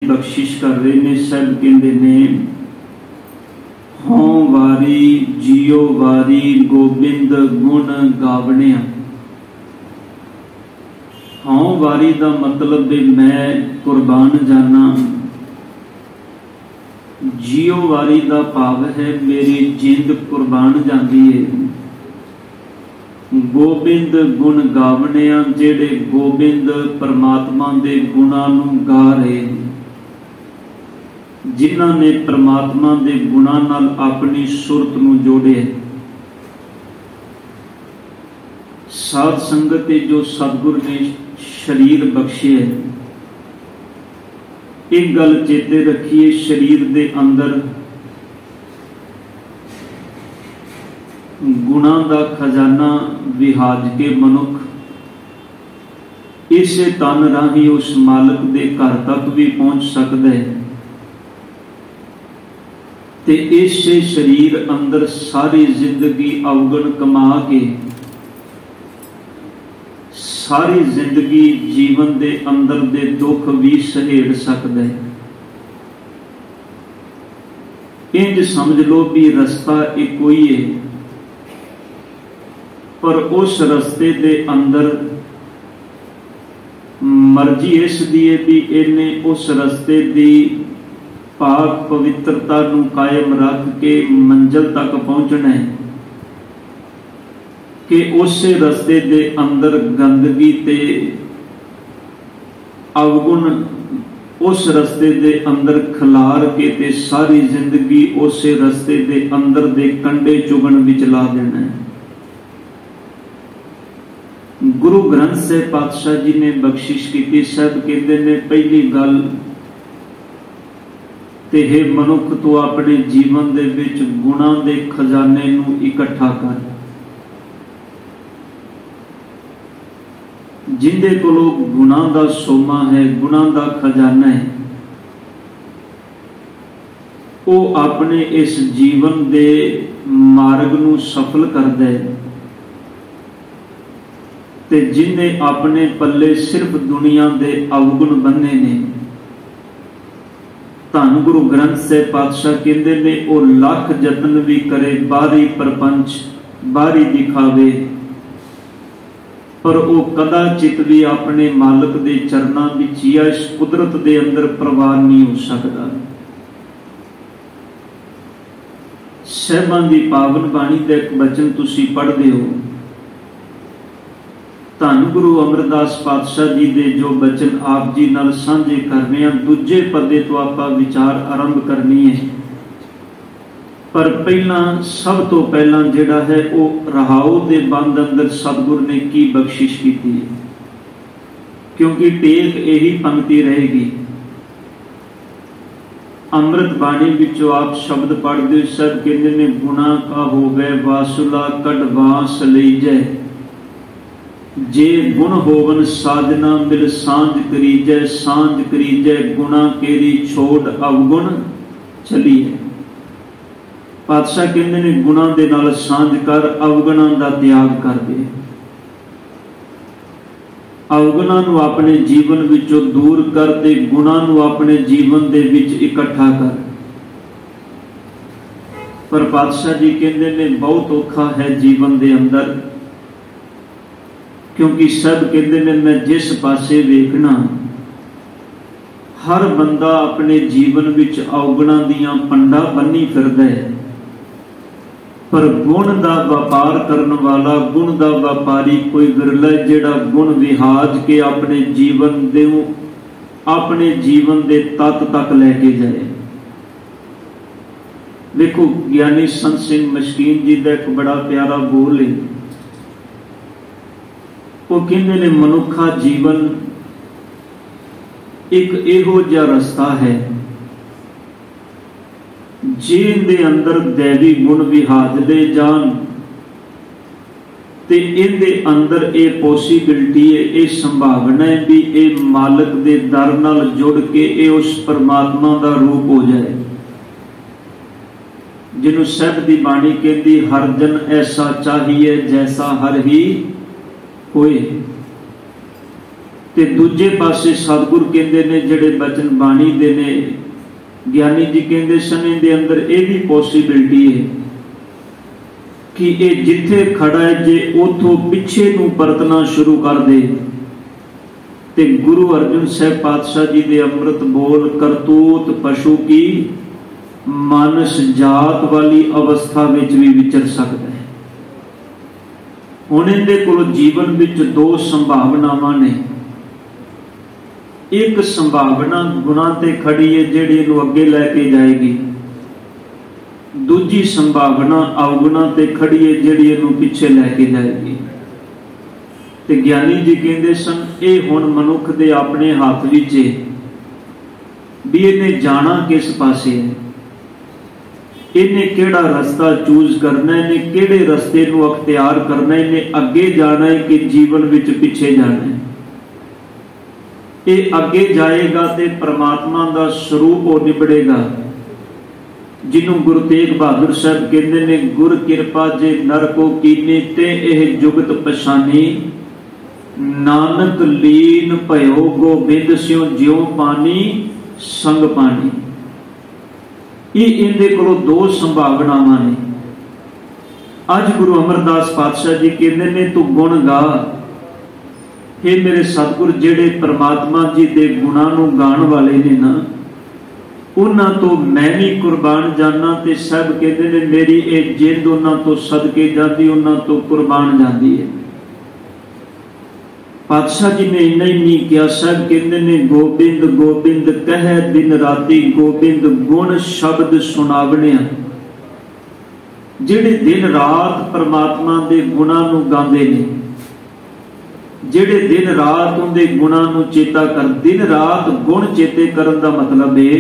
बख्शिश कर रहे ने। सब कहते ने हों वारी जियो वारी गोबिंद गुण गावणिया। हों वारी का मतलब भी मैं कुर्बान जाना। जियो वारी का भाव है मेरी जिंद कुर्बान जाती है। गोबिंद गुण गावणिया जेड़े गोबिंद परमात्मा के गुणों नूं गा रहे हैं, जिन्हां ने परमात्मा के गुणों नाल अपनी सुरत नूं जोड़े। साध संगत जो सतगुर ने शरीर बख्शे है, एक गल चेते रखिए, शरीर के अंदर गुणों का खजाना विहाज के मनुख इस तन राही उस मालिक के घर तक भी पहुंच सकता है। ते इस शरीर अंदर सारी जिंदगी अवगुण कमा के सारी जिंदगी जीवन दे अंदर दे दुख भी सहेड़ सकता है। इंज समझ लो भी रास्ता एक ही है, पर उस रस्ते दे अंदर मर्जी इसदी है भी इन्हें उस रस्ते दी पाक पवित्रता नूं कायम रख के मंजिल तक पहुंचना है कि उस रस्ते दे अंदर गंदगी ते अवगुण उस रस्ते दे अंदर खिलार के ते सारी जिंदगी उस रस्ते दे अंदर दे कंडे चुगन विच ला देना है। गुरु ग्रंथ साहिब पातशाह जी ने बख्शिश की। साहब कहते ने पहली गल ते हे मनुख तू अपने जीवन दे विच गुणां दे खजाने नूं इकट्ठा कर। जिंदे कोलों गुणां दा सोमा है, गुणां दा खजाना है, वो अपने इस जीवन दे मार्ग नूं सफल करदा है। ते जिन्ने अपने पल्ले सिर्फ दुनिया दे अवगुण बन्ने ने, धन गुरु ग्रंथ साहिब पातशाह कहते ने वो लख जतन भी करे बाहरी प्रपंच बाहरी दिखावे, पर वो कदाचित भी अपने मालिक दे चरणों विच या इस कुदरत दे अंदर प्रवान नहीं हो सकता। साहिबां दी पावन बाणी का एक वचन तुसी पढ़दे हो, धन गुरु अमरदास पातशाह जी दे जो वचन आप जी नाल सांझे करने हैं, दूजे पदे तो आप विचार आरंभ करनी है। पर पहला सब तो पहला जिहड़ा है वो रहाओ दे बंद अंदर सतगुर ने की बख्शिश की है, क्योंकि टेक यही पंक्ति रहेगी। अमृत बाणी विचों आप शब्द पढ़ते सब कहते ने गुणा का होवे वासुला कढ़वास लीजै, जे गुण होवन साधना मिल सांझ करीजै, सांझ करीजै गुणा केरी छोड़ अवगुण चलीए। पातशाह कहते ने गुणा दे नाल सांझ कर, अवगुणा दा त्याग कर दे। अवगुणा नूं अपने जीवन विचों दूर कर ते गुणा नूं अपने जीवन दे विच इकट्ठा कर। पर पातशाह जी कहते ने बहुत औखा है जीवन दे अंदर, क्योंकि सब कहते हैं मैं जिस पासे वेखना हर बंदा अपने जीवन विच अवगुणा दियां पंडा बन्नी फिरदा है, पर गुण दा व्यापार करने वाला गुण दा व्यापारी कोई विरला है जिहड़ा गुण विहाज के अपने जीवन दे तत तक लैके जाए। देखो ज्ञानी संत सिंह मशकीन जी का एक बड़ा प्यारा बोल है, वो कहते ने मनुखा जीवन एक इहो जिहा रस्ता है जिहदे अंदर दैवी गुण विहाजदे जान ते इहदे अंदर ये पॉसिबिलिटी है, ये संभावना है भी ये मालिक दे दर नाल जुड़ के ये उस परमात्मा का रूप हो जाए, जिन्हों साहिब दी बाणी कहती हर जन ऐसा चाहिए जैसा हर ही होए। ते दूजे पासे सतगुर कहते ने जिहड़े बचन बाणी दे ने, ज्ञानी जी कहते सन इहदे अंदर यह भी पॉसिबिलिटी है कि ये जिथे खड़ा है जे उथों पिछे नूं परतना शुरू कर दे ते गुरु अर्जुन साहब पातशाह जी दे अमृत बोल करतूत पशु की मानस जात वाली अवस्था विच भी विचर सकता है। हुण इहदे कोल जीवन विच दो संभावनावां ने। एक संभावना गुणां ते खड़ी है जिहड़ी इहनूं अगे लैके जाएगी, दूजी संभावना अवगुणां ते खड़ी है जिहड़ी इहनूं पिछे लैके जाएगी। ते ज्ञानी जी कहते सन ये हुण मनुख दे अपने हाथ विच है भी इन्हें जाना किस पासे है, इन्हें केड़ा रास्ता चूज करना है, इन्हें केड़े रस्ते नूं अख्तियार करना है, इन्हें अगे जाना है कि जीवन विच पिछे जाना है। ये अगे जाएगा तो परमात्मा का स्वरूप हो निबड़ेगा, जिन्हों गुरु तेग बहादुर साहब कहते ने गुर किरपा जे नर को कीने ते एह जुगत पछानी, नानक लीन भयो गोबिंद स्यों ज्यों पानी संग पानी। ये इहदे कोलों दो संभावनावां ने। अज गुरु अमरदास पातशाह जी कहते ने तू गुण गा, हे मेरे सतगुर जिहड़े परमात्मा जी दे गुणां नूं गाण वाले ने ना, उन्हां तो मैं भी कुर्बान जाना। ते सब कहते ने मेरी ये जिंद उन्हां तो सदके जाती, उन्हां तो कुर्बान जाती है। पातशाह जी ने इन्ना ही नहीं किया, सब कहते ने गोबिंद गोबिंद कह दिन राती, गोबिंद गुण शब्द सुनावने। जिहड़े दिन रात परमात्मा दे गुणां नूं गांदे ने, जिहड़े दिन रात उनके गुणां नूं चेता कर, दिन रात गुण चेते करन दा मतलब है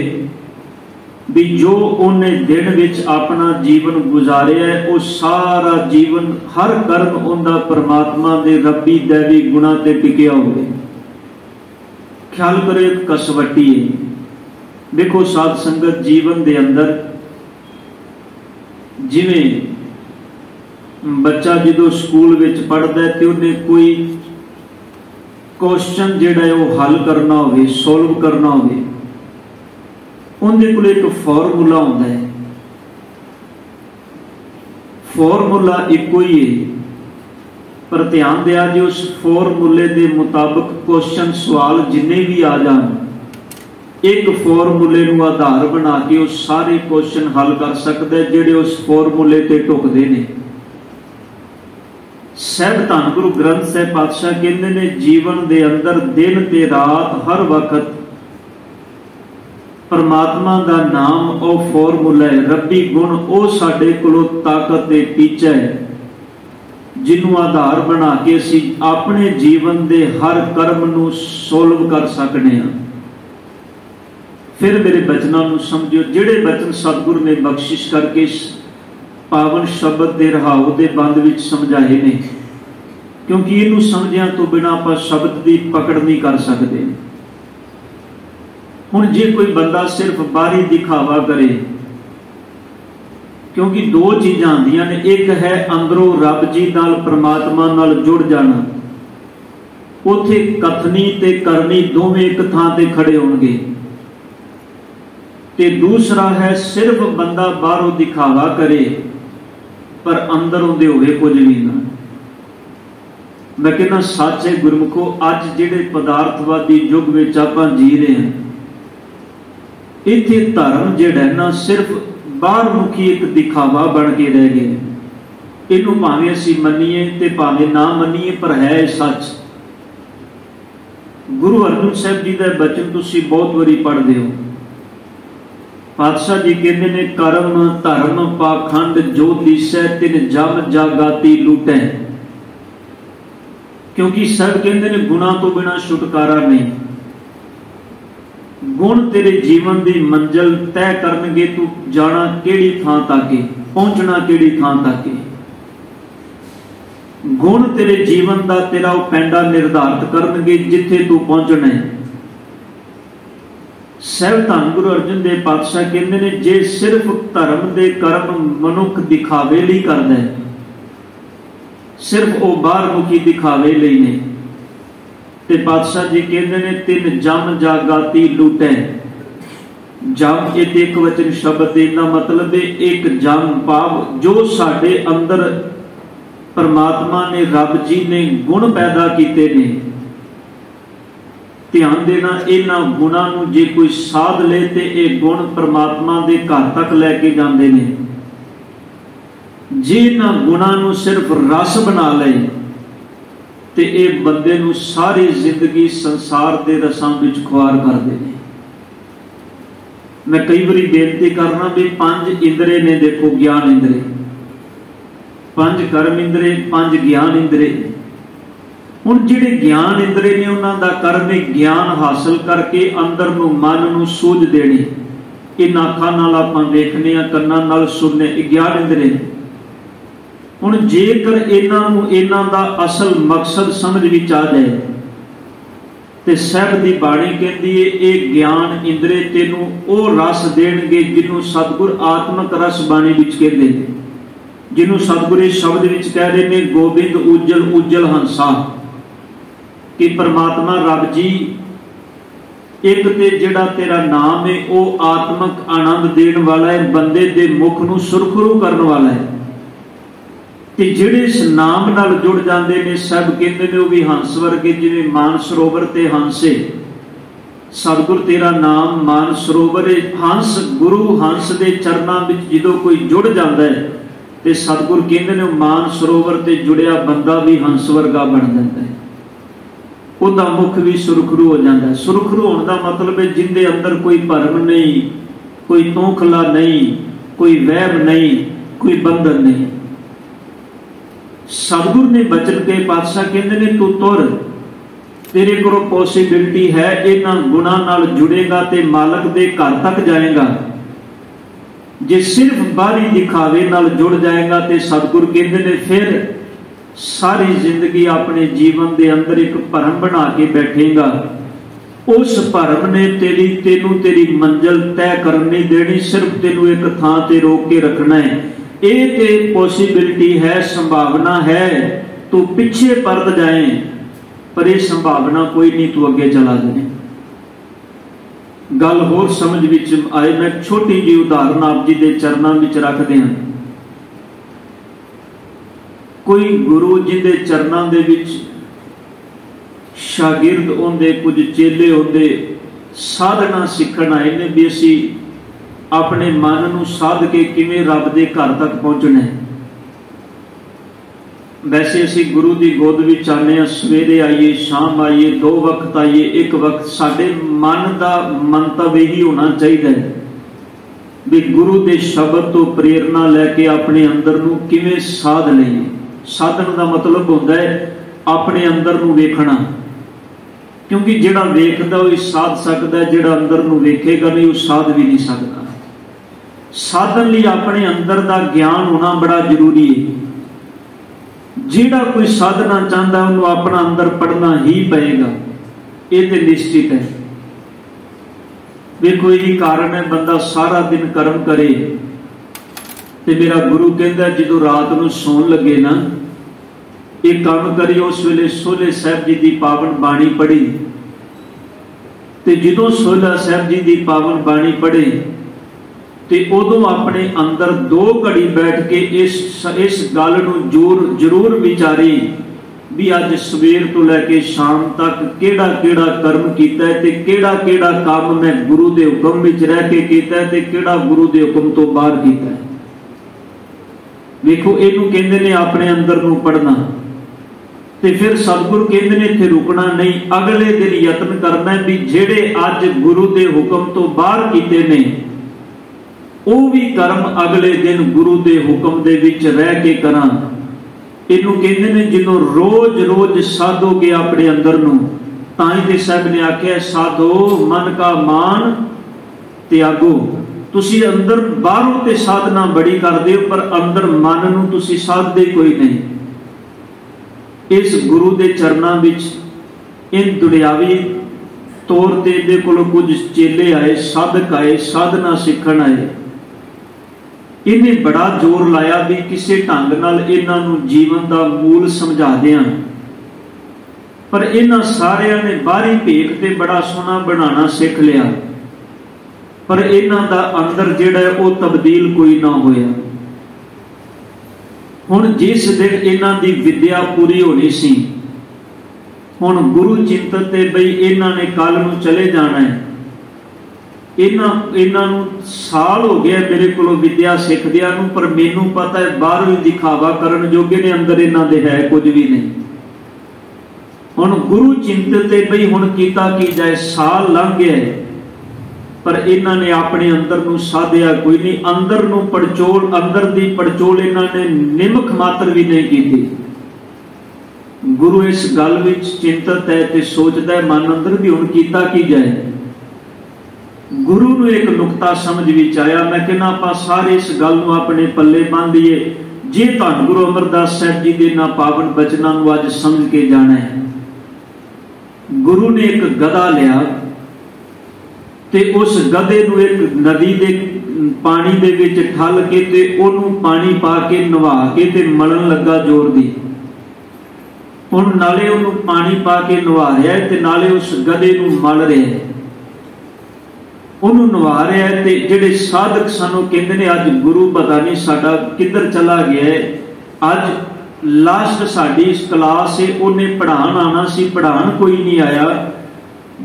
भी जो उन्हें दिन विच अपना जीवन गुजारिया है वो सारा जीवन हर कर्म उनका परमात्मा दे रब्बी दैवी गुणां ते टिकिया होवे। ख्याल करो एक कसवटी है। देखो साध संगत जीवन दे अंदर जिवें बच्चा जो स्कूल विच पढ़दा है तो उन्हें कोई क्वेश्चन जिहड़ा है वो हल करना होवे, सोल्व करना होवे, उनके कोल एक फॉर्मूला होता है। फॉर्मूला इको ही है, पर ध्यान दिया जो उस फॉर्मूले के मुताबिक क्वेश्चन सवाल जिन्ने भी आ जान, एक फॉर्मूले नूं आधार बना के वो सारे क्वेश्चन हल कर सकता है जिहड़े उस फॉर्मूले ते टुकदे ने। साहिब धन गुरु ग्रंथ साहिब पातशाह कहते ने जीवन दे अंदर दिन ते रात हर वक्त परमात्मा का नाम ओ फॉर्मूला है, रब्बी गुण ओ साडे कोलों ताकत दे टीचा है, जिन्हों आधार बना के असीं अपने जीवन दे हर कर्म नूं सोल्व कर सकने हैं। फिर मेरे बचनों नूं समझो, जिहड़े बचन सतगुरु ने बख्शिश करके पावन शब्द दे रहाओ दे बंद विच समझाए ने, क्योंकि इनू समझिया तो बिना आपां शब्द की पकड़ नहीं कर सकते। हुण जे कोई बंदा सिर्फ बाहरी दिखावा करे, क्योंकि दो चीज़ां आंदियां ने, एक है अंदरों रब जी नाल परमात्मा नाल जुड़ जाना, उथे कथनी ते करनी दोवें एक थां ते खड़े होणगे, ते दूसरा है सिर्फ बंदा बाहरों दिखावा करे पर अंदर उहदे होवे कुछ भी ना। मैं कहना सच है गुरमुखो, अज जिहड़े पदार्थवादी युग विच आपां जी रहे हैं, इत्थे धर्म जिहड़ा ना सिर्फ बाहर मुखी एक दिखावा बन के रह गए। इनू भावें असीं मन्नीए ते भावें ना मन्नीए, पर है सच। गुरु अर्जुन साहब जी का बचन तुसीं बहुत बारी पढ़दे हो। पातशाह जी कहते ने कर्म धर्म पाखंड जो दिसै तिन जम जागाती लूटै, क्योंकि सब कहते ने गुणा तो बिना छुटकारा नहीं। गुण तेरे जीवन की मंजिल तय करनगे, तू जाना केड़ी थां तक, पहुंचना केड़ी थां तक। गुण तेरे जीवन का तेरा वो पैंडा निर्धारित करनगे जिथे तू पहुंचना है। साहिब धन गुरु अर्जन देव पातशाह कहते ने जे सिर्फ धर्म के कर्म मनुख दिखावे लई करदा है, सिर्फ वो बाहर मुखी दिखावे लई ने, ते पातशाह जी कहते ने तिन जम जागाती लूटै। जम ये एक वचन शब्द इनका मतलब है एक जम भाव जो साडे अंदर परमात्मा ने रब जी ने गुण पैदा किए ने। ध्यान देना इन्हां गुणां नूं जे कोई साध ले ते ये गुण परमात्मा दे घर तक लैके जांदे ने। जे इन्हां गुणां नूं सिर्फ रस बना ले ते ये बंदे नूं सारी जिंदगी संसार के रसां विच खुआर करदे ने। मैं कई बारी बेनती करना भी 5 इंद्रे ने, देखो ज्ञान इंद्रे, 5 कर्म इंद्रे, 5 ज्ञान इंद्रे। हुण जिहड़े ज्ञान इंद्रे ने उन्हां दा कर्म है ज्ञान हासिल करके अंदर नूं मन नूं सूझ देने। इन्हां अखां नाल आपां देखने आ, कन्नां नाल सुनने, ज्ञान इंद्रे। हुण जेकर इन्हां दा असल मकसद समझ विच आ जाए ते साहिब दी बाणी कहती है ये ज्ञान इंद्रे तेनू ओ रस देणगे जिन्हों सतगुर आत्मक रस बाणी विच कहते हैं, जिन्हों सतगुर इस शब्द विच कह रहे हैं गोबिंद उज्जल उज्जल हंसा। कि परमात्मा रब जी एक ते जिहड़ा तेरा नाम है वो आत्मक आनंद देण वाला है, बंदे दे मुख नूं सुरखरू करन वाला है। ते जिहड़े इस नाम नाल जुड़ जाते हैं सब कहते हैं वो भी हंस वर्गे, जिवें मान सरोवर ते हंसे। सतगुर तेरा नाम मान सरोवर है। हंस गुरु हंस दे चरनां विच जदों कोई जुड़ जाता है तो सतगुर कहते हैं मान सरोवर ते जुड़िया बंदा भी हंस वर्गा बन जाता है, उहदा मुख भी सुरखरू हो जाता है। सुरखरू होने का मतलब है जिंदे अंदर कोई भरम नहीं, कोई तोखला नहीं, कोई वहम नहीं, कोई बंधन नहीं। सतगुर ने बचन के पातशाह कहते हैं तू तुर, तेरे को पॉसिबिलिटी है इन्हां गुणां नाल जुड़ेगा ते मालक दे घर तक जाएगा। जे सिर्फ बाहरी दिखावे नाल जुड़ जाएगा तो सतगुर कहते हैं फिर सारी जिंदगी अपने जीवन के अंदर एक भरम बना के बैठेगा। उस भरम ने तेनू तेरी मंजिल तय कर नहीं देनी, सिर्फ तेनू एक थां ते रोक के रखना है। ये ते पॉसिबिलिटी है, संभावना है, तू पीछे परत जाए पर यह संभावना कोई नहीं, तू अगे चला जाए। गल होर समझ विच आए, मैं छोटी जी उदाहरण आप जी के चरणों में रखते हैं। कोई गुरु जिंदे चरणों दे विच शागिर्द होंदे, कुछ चेले होंदे, साधना सीखण आए ने भी असी अपने मन नूं साध के किवें रब दे घर तक पहुंचना है। वैसे असी गुरु की गोद विच आने, सवेरे आइए, शाम आइए, 2 वक्त आइए, 1 वक्त, साडे मन का मंतव यही होना चाहिए भी गुरु के शब्द तो प्रेरणा लैके अपने अंदर नूं किवें साध लईए। साधन का मतलब होता है अपने अंदर नूं वेखना, क्योंकि जिहड़ा वेखदा वो साध सकता है, जिहड़ा अंदर नूं वेखेगा नहीं वो साध भी नहीं सकता। साधन लई अपने अंदर का ज्ञान होना बड़ा जरूरी है। जिहड़ा कोई साधना चाहता है उन्होंने अपना अंदर पढ़ना ही पएगा, ये तो निश्चित है। देखो यही कारण है बंदा सारा दिन कर्म करे ते मेरा गुरु कहता जो रात को सौन लगे ना एक काम करिए, उस वेले सोहले साहब जी की पावन बाणी पढ़ी ते जो सोहला साहब जी की पावन बाणी पढ़े ते उदों अपने अंदर 2 घड़ी बैठ के इस गल नूं जरूर विचारी भी अज सवेर तो लैके शाम तक केड़ा केड़ा कर्म कीता है ते केड़ा केड़ा काम मैं गुरु के हुक्म विच रह के कीता है ते केड़ा गुरु के हुक्म तो बाहर कीता है। देखो इनू कहते ने अपने अंदर नूं पढ़ना ते फिर सतगुर कहते ने इत्थे रुकना नहीं, अगले दिन यत्न करना भी जेड़े अज गुरु के हुक्म तो बाहर कीते ने वो भी कर्म अगले दिन गुरु के हुक्म दे विच रह के करा। इनू कहते ने जिन्हों रोज रोज साधोगे अपने अंदर नूं, ताई ते साहब ने आख्या साधो मन का मान त्यागो। तुसी अंदर बाहरों ते साधना बड़ी करदे हो पर अंदर मन नूं तुसी साधदे कोई नहीं। इस गुरु के चरणों विच इन दुनियावी तौर ते इहदे कोलों कुछ चेले आए, साधक आए, साधना सीखण आए। इन्हें बड़ा जोर लाया भी किसी ढंग नाल इन्हां नूं जीवन का मूल समझा दें पर इन्हां सारियां ने बाहरी भेख ते बड़ा सोहना बनाना सीख लिया, पर इन्हां दा अंदर जिहड़ा है वो तब्दील कोई ना होया। हुण जिस दिन इन्हां दी विद्या पूरी होनी सी, हुण गुरु चिंतन ते बई इन्हां ने कल नूं चले जाना है, इन्हां नूं साल हो गया मेरे कोलों विद्या सिखदियां नूं, पर मैनूं पता है बाहरों ही दिखावा करन जोगे ने, अंदर इन्हां दे है कुछ भी नहीं। हुण गुरु चिंतन ते बई हुण कीता की जाए, साल लंघ गया है, पर इन्हां ने अपने अंदर नूं साधिया कोई नहीं, अंदर नूं पड़चोल, अंदर दी पड़चोल इन्हां ने निमक मात्र भी नहीं कीती। गुरु इस गल विच चिंतत है ते सोचदा है मन अंदर भी हुण कीता की जाए। गुरु नूं एक नुकता समझ विच आया, मैं कहना आपां सारे इस गल नूं अपने पल्ले बन लईए, जे धन गुरु अमरदास साहिब जी दे ना पावन बचनां नूं अज समझ के जाना है। गुरु ने एक गधा लिया ते उस गधे नूं एक नदी दे पानी दे विच ठल के ते ओनूं पानी पा के नवा के ते मलण लगा जोर दी। हुण नाले ओनूं पानी पा के नवा रहा है ते नाले उस गधे नूं मल रहा है, ਉਹਨੂੰ ਨਵਾ ਰਿਹਾ है। ਤੇ ਜਿਹੜੇ ਸਾਧਕ ਸਾਨੂੰ ਕਹਿੰਦੇ ਨੇ ਅੱਜ ਗੁਰੂ ਪਤਾ ਨਹੀਂ ਸਾਡਾ ਕਿੱਧਰ ਚਲਾ ਗਿਆ ਹੈ, ਅੱਜ ਲਾਸਟ ਸਾਡੀ ਇਸ ਕਲਾਸ ਹੈ, ਉਹਨੇ ਪੜ੍ਹਾਉਣ ਆਉਣਾ ਸੀ, ਪੜ੍ਹਾਉਣ ਕੋਈ ਨਹੀਂ ਆਇਆ।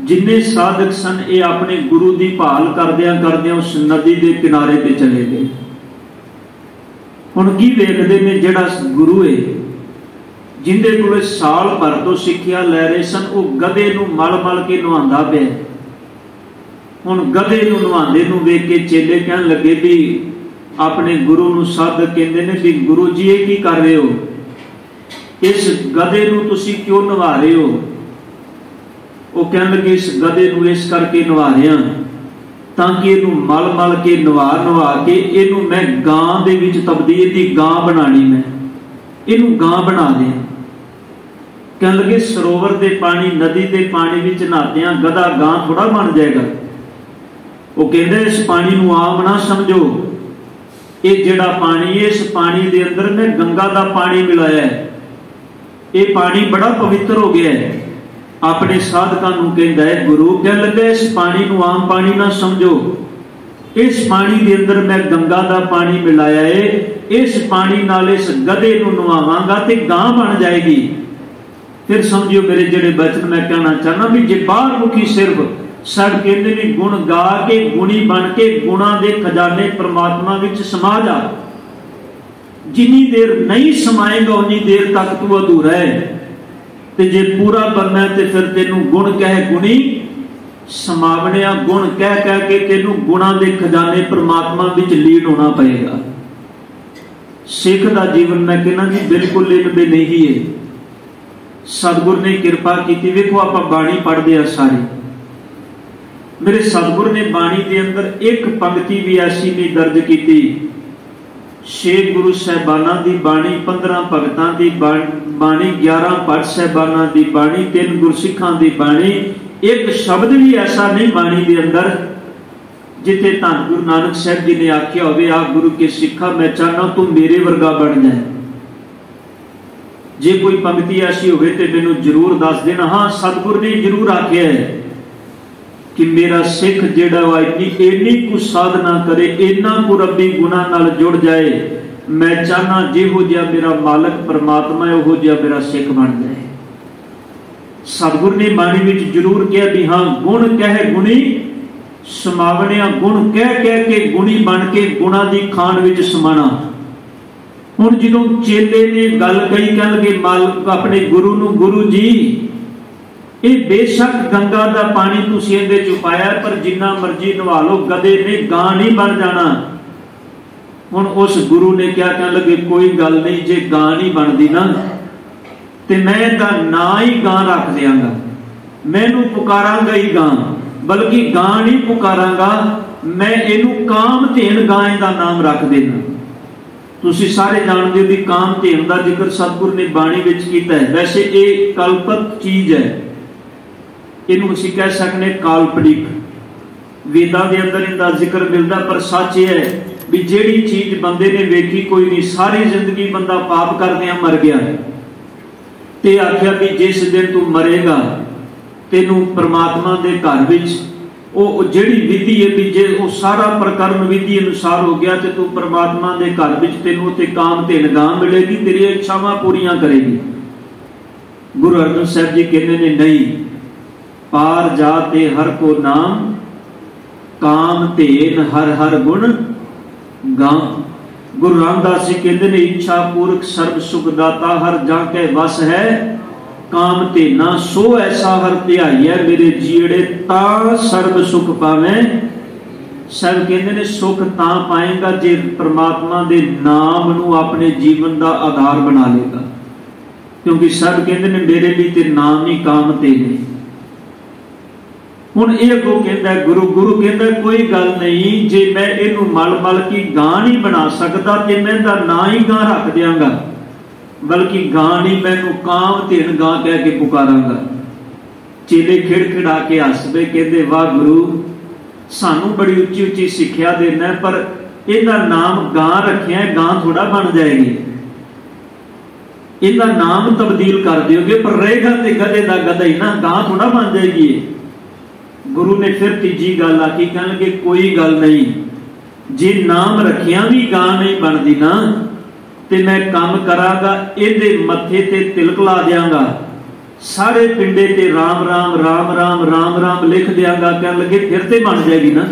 ਜਿੰਨੇ ਸਾਧਕ ਸਨ ਇਹ ਆਪਣੇ ਗੁਰੂ ਦੀ ਭਾਲ ਕਰਦਿਆਂ ਕਰਦਿਆਂ ਉਸ ਨਦੀ ਦੇ ਕਿਨਾਰੇ ਤੇ ਚਲੇ ਗਏ। ਹੁਣ ਕੀ ਵੇਖਦੇ ਨੇ, ਜਿਹੜਾ ਗੁਰੂ ਹੈ ਜਿੰਦੇ ਕੋਲ ਸਾਲ ਭਰ ਤੋਂ ਸਿੱਖਿਆ ਲੈ ਰਹੇ ਸਨ, ਉਹ ਗਧੇ ਨੂੰ ਮਲ ਮਲ ਕੇ ਨਵਾਉਂਦਾ ਪਿਆ। ਹੁਣ ਗਧੇ ਨੂੰ ਨਵਾਉਂਦੇ ਨੂੰ ਵੇਖ ਕੇ ਚੇਲੇ ਕਹਿਣ ਲੱਗੇ ਵੀ ਆਪਣੇ ਗੁਰੂ ਨੂੰ ਸਾਧਕ ਕਹਿੰਦੇ ਨੇ ਵੀ ਗੁਰੂ ਜੀ ਇਹ ਕੀ ਕਰ ਰਹੇ ਹੋ, ਇਸ ਗਧੇ ਨੂੰ ਤੁਸੀਂ ਕਿਉਂ ਨਵਾ ਰਹੇ ਹੋ? ਉਹ ਕਹਿਣ ਲੱਗੇ ਇਸ ਗਧੇ ਨੂੰ ਇਸ ਕਰਕੇ ਨਵਾ ਰਿਹਾ ਤਾਂ ਕਿ ਇਹਨੂੰ ਮਲ ਮਲ ਕੇ ਨਵਾ ਕੇ ਇਹਨੂੰ ਮੈਂ ਗਾਂ ਦੇ ਵਿੱਚ ਤਬਦੀਲ ਦੀ ਗਾਂ ਬਣਾਣੀ, ਮੈਂ ਇਹਨੂੰ ਗਾਂ ਬਣਾ ਦਿਆਂ। ਕਹਿਣ ਲੱਗੇ ਸਰੋਵਰ ਦੇ ਪਾਣੀ, ਨਦੀ ਦੇ ਪਾਣੀ ਵਿੱਚ ਨਹਾਤਿਆਂ ਗਧਾ ਗਾਂ ਥੋੜਾ ਬਣ ਜਾਏਗਾ। ਉਹ ਕਹਿੰਦੇ ਇਸ ਪਾਣੀ ਨੂੰ ਆਮ ਨਾ ਸਮਝੋ, ਇਹ ਜਿਹੜਾ ਪਾਣੀ ਹੈ, ਇਸ ਪਾਣੀ ਦੇ ਅੰਦਰ ਮੈਂ ਗੰਗਾ ਦਾ ਪਾਣੀ ਮਿਲਾਇਆ ਹੈ, ਇਹ ਪਾਣੀ ਬੜਾ ਪਵਿੱਤਰ ਹੋ ਗਿਆ ਹੈ। ਆਪਣੇ ਸਾਧਕਾਂ ਨੂੰ ਕਹਿੰਦਾ ਹੈ ਗੁਰੂ, ਕਹਿਣ ਲੱਗਾ ਇਸ ਪਾਣੀ ਨੂੰ ਆਮ ਪਾਣੀ ਨਾ ਸਮਝੋ, ਇਸ ਪਾਣੀ ਦੇ ਅੰਦਰ ਮੈਂ ਗੰਗਾ ਦਾ ਪਾਣੀ ਮਿਲਾਇਆ ਹੈ, ਇਸ ਪਾਣੀ ਨਾਲ ਇਸ ਗਧੇ ਨੂੰ ਨਵਾਵਾਂਗਾ ਤੇ ਗਾਂ ਬਣ ਜਾਏਗੀ। ਫਿਰ ਸਮਝਿਓ ਮੇਰੇ ਜਿਹੜੇ ਬਚਨ ਮੈਂ ਕਹਿਣਾ ਚਾਹਨਾ ਵੀ ਜੇ ਬਾਹਰ ਮੁਖੀ ਸਿਰਫ सब कहते ने गुण गा के गुणी बन के गुणा दे खजाने परमात्मा विच समा जा, जिन्नी देर नहीं समाएगा उन्नी देर तक तू अधूरा है, ते जे पूरा करना है ते फिर तेनू गुण कह गुणी समावनिया, गुण कह कह के तेनू गुणा दे खजाने परमात्मा विच लीन होना पएगा। सिख दा जीवन मैं कहना जी बिल्कुल इनमें नहीं है। सतगुर ने कृपा की, वेखो आपां बाणी पढ़दे आ सारे, मेरे सतगुर ने बाणी के अंदर एक पंक्ति भी ऐसी नहीं दर्ज की। 6 गुरु साहबाना की बाणी, 15 भगतां की बाणी, 11 भट्ट साहबाना की बाणी, 3 गुरसिखां की बाणी, एक शब्द भी ऐसा नहीं बाणी के अंदर जिथे धन गुरु नानक साहब जी ने आख्या होवे आ गुरु के सिखा मैं चाहना तू मेरे वर्गा बन जाए। जे कोई पंक्ति ऐसी होवे ते मैनूं जरूर दस देना। हाँ, सतगुर ने जरूर आख्या है कि मेरा सिख जिहड़ा वा इन्नी कुछ साधना करे, इन्ना को रब्बी गुणा नाल जुड़ जाए, मैं चाहना जिहो जिहा मेरा मालक परमात्मा है उहो जिहा मेरा सिख बन जाए। सतगुर ने बाणी विच जरूर कहा भी हाँ गुण कह गुणी समावनिया, गुण कह कह के गुणी बन के गुणा दी खान विच समाना। हुण जदों चेले ने गल कही, कह लगे मालक अपने गुरु नूं, गुरु जी ये बेशक गंगा का पानी तुसीं इहदे च पाया, पर जिन्ना मर्जी नवा लो गधे ने गां नहीं बन जाना। हुण उस गुरु ने क्या कहन लगे कोई गल नहीं, जे गां नहीं बनदी ना ते मैं इहदा नां ही गां रख दियांगा, मैनू पुकारांगा ही गां, बल्कि गां नहीं पुकारांगा, मैं इहनू कामधेन गां दा नाम रख देना। तुसीं सारे जानदे हो कि कामधेन दा जिक्र सतगुर ने बाणी विच कीता है। वैसे ये कल्पक चीज है, इनू असीं कह सकने काल्पनिक, वेदां दे अंदर इनका जिक्र मिलता, पर सच ये है भी जिहड़ी चीज बंदे ने वेखी कोई नहीं, सारी जिंदगी बंदा पाप करदियां मर गया है ते आख्या भी जिस दिन तू मरेगा तेनू परमात्मा दे घर विच ਉਹ ਜਿਹੜੀ विधि है भी जे वो सारा प्रकरण विधि अनुसार हो गया तो तू परमात्मा के घर विच तेनू ते काम ते निगाह मिलेगी, तेरी इच्छावां पूरियां करेगी। गुरु अर्जन साहब जी कहते ने नहीं, पार जाते हर को नाम, काम तेन हर हर गुण गाम। गुरु रामदास जी कहते ने इच्छा पूर्वक सर्व सुख दाता हर जाके वस है, काम ते ना सो ऐसा हर ध्याइया मेरे जीड़े ता सर्व सुख पावे। सब कहते ने सुख ता पाएगा जे परमात्मा दे नाम नू अपने जीवन का आधार बना लेगा, क्योंकि सब कहते ने मेरे लिए ते नाम ही काम ते ने। हुण ये अगों कहता है गुरु कहता है कोई गल नहीं, जे मैं इनू मल मल की गां नहीं बना सकता तो मैं दा ना ही गां रख दियांगा, बल्कि गां नहीं मैनू काम तेन गां कह के पुकारांगा। चेले खिड़खिड़ा के हस पे कहते वाह गुरु सानू बड़ी उच्ची उच्ची सिक्ख्या देना, पर इहदा नाम गां रखिया है, गां थोड़ा बन जाएगी, इहदा नाम तब्दील कर दोगे पर रहेगा तो गधे का गधा ही ना, गां थोड़ा बन जाएगी। गुरु ने फिर तीजी गल आखी, कहने लगे कोई गल नहीं, जे नाम रखिया भी गां नहीं बनती ना ते मैं काम करांगा, इहदे मत्थे ते तिलक ला दियांगा, सारे पिंडे ते राम राम राम राम राम राम लिख दियांगा। कहने लगे फिर ते बन जाएगी ना।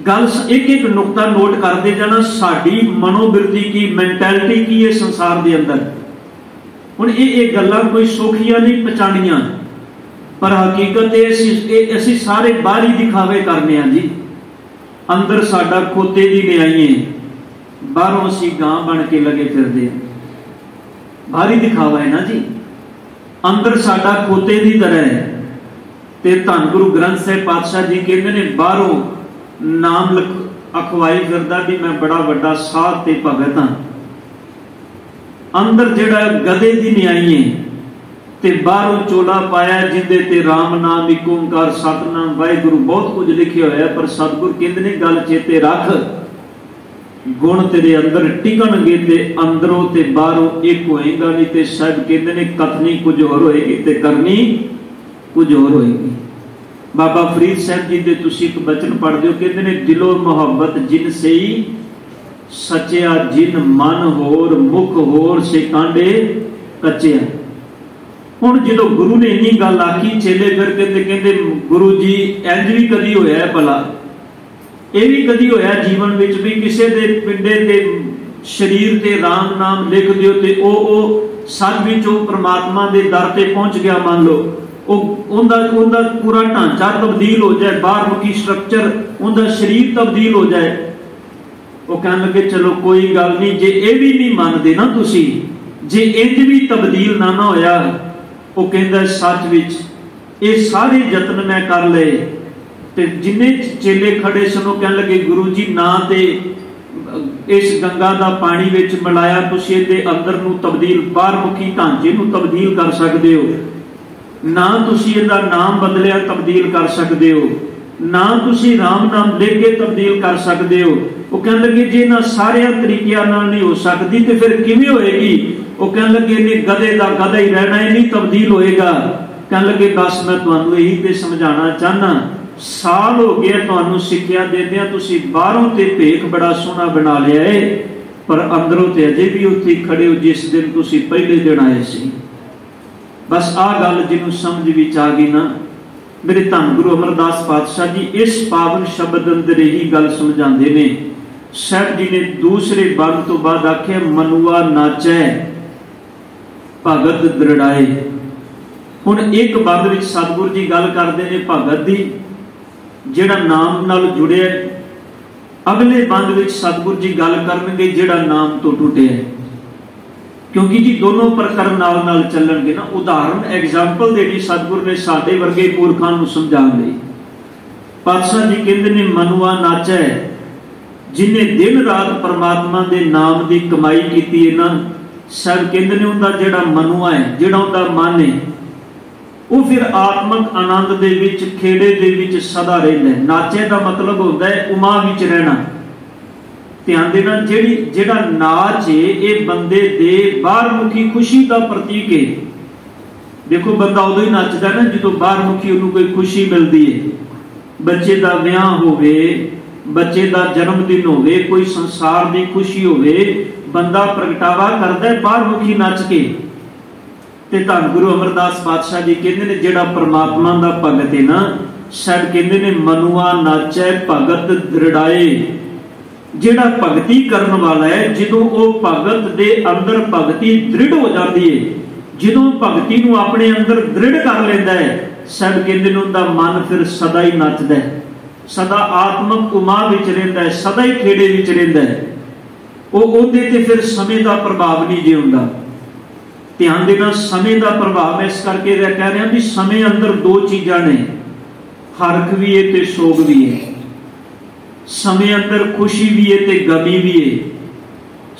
गल एक एक नुकता नोट करते जाना, साडी मनोबिरती की मैंटैलिटी की है संसार के अंदर। हुण ये गल्लां कोई सौखियां नहीं पछाणियां, पर हकीकत असीं सारे बाहरी दिखावे करने जी। अंदर साडा खोते दी न्याई है, बाहरों असीं गां बन के लगे फिरदे, बाहरी दिखावा है ना जी। अंदर साडा खोते की तरह है। ते धन गुरु ग्रंथ साहिब पातशाह जी कहते ने बाहरों नाम अखवाई फिरदा भी मैं बड़ा वड्डा साध ते भगत हाँ, अंदर जिहड़ा गधे की न्याई है ते बाहरों चोला पाया जिंदे ते राम नाम एक ओंकार सतनाम वाहिगुरु बहुत कुछ लिखे होया, पर सतगुर कहते ने गल चेते रख, गुण तेरे अंदर टिकणगे ते अंदरों ते बाहरों एक होएगा नहीं। ते सब कहते ने कथनी कुछ होर होएगी ते करनी कुछ होर होएगी। बाबा फरीद साहब जी दे तुसीं एक बचन पढ़दे हो, कहते ने दिलो मोहब्बत जिन सही सचिया जिन मन होर मुख होर से कांडे कचिया। हुण जो गुरु ने इन्नी गल आखी, चेले करके ते कहते गुरु जी इंज भी कदी होया है भला, ये भी कदी होया जीवन विच भी किसी दे पिंडे ते शरीर ते राम नाम लिख दियो ते ओ सच विच ओ परमात्मा दे दर ते पहुंच गया। मान लो उनदा पूरा ढांचा तब्दील हो जाए, बाहर मुखी स्ट्रक्चर उनदा शरीर तब्दील हो जाए। वो कहने लगे चलो कोई गल नहीं, जे ये भी नहीं मानते ना तुसी, जे इंज भी तब्दील ना होया, वो कहंदा सच विच ये सारे यत्न मैं कर ले। ते जिन्ने चेले खड़े सन कह लगे गुरु जी ना ते इस गंगा का पानी विच मिलाया तुसीं इहदे अंदर नूं तब्दील बाहर मुखी ढांचे नूं तब्दील कर सकते हो, ना तुसीं इहदा नाम बदलिया तब्दील कर सकते हो, ना तुसीं राम नाम लिख के तब्दील कर सकते हो। वो कह लगे जे इन्हां सारे तरीकिਆਂ नाल नहीं हो सकती तो फिर किवें होएगी। वो कह लगे इन्हें गधे का गधा ही रहना, ही नहीं तब्दील होएगा। कह लगे बस मैं तुहानूं यही ते समझाना चाहना, साल हो गया तुहानूं सिक्ख्या देंदियां, तुसीं बाहरों ते भेख बड़ा सोहना बना लिया है, पर अंदरों ते अजे भी उत्थे खड़े हो जिस दिन तुसीं पहले दिन आए सी। बस आ गल जिन्हों समझ विच आ गई ना, मेरे धन गुरु अमरदास पातशाह जी इस पावन शब्द अंदर यही गल समझाते ने। साहब जी ने दूसरे बंद तो बाद आख्या मनुआ नाचै भगत दृढ़ाए। हुण एक बंद विच सतगुरु जी गल करते हैं भगत दी जिहड़ा नाम नाल जुड़िया, अगले बंद विच सतगुरु जी गल करनगे जिहड़ा नाम तो टुटिया। क्योंकि जी दोनों प्रकरण नाल चलणगे ना। उदाहरण एग्जाम्पल देनी सतगुरु ने साडे वर्गे मूर्खां नूं समझाउण लई। पातशाह जी कहंदे ने मनुआ नाचै, जिन्हें दिन रात परमात्मा दे नाम की कमाई की है ना, सब कहते हैं उनका जिहड़ा मनुआ है, जिहड़ा उनका मन है, वो फिर आत्मक आनंद दे विच खेड़े दे विच सदा रहिंदा है। नाचे का मतलब होता है उमा विच रहना। ध्यान देना, जेड़ा नाच है ये बंदे दे बाहरमुखी खुशी का प्रतीक है। देखो बंदा उदो ही नचदा ना जो बाहरमुखी उन्होंने कोई खुशी मिलती है, बच्चे का विआह होवे, बच्चे का जन्मदिन होवे, कोई संसार की खुशी होवे, बंदा प्रगटावा करता है बाहरमुखी नच के। ते धन गुरु अमरदास पातशाह जी कहते ने जेड़ा परमात्मा का भगत है ना, शायद कहते ने मनुआ नाचै भगत दृढ़ाए। जेड़ा भगती करने वाला है, जो वो भगत दे अंदर भगती दृढ़ हो जाती है, जो भगती नूं अपने अंदर दृढ़ कर लेंदा है, शायद कहते ने उनका मन फिर सदा ही नचदा है, सदा आत्मक उमा विच रहिंदा है, सदा ही खेड़े विच रहिंदा है। ਉਹਦੇ ਤੇ फिर समय का प्रभाव नहीं जे हुंदा। ध्यान देना, समय का प्रभाव है, इस करके कह रहे हैं भी समय अंदर दो चीज़ां ने, हरख भी है ते सोग भी है। समय अंदर खुशी भी है ते गमी भी है।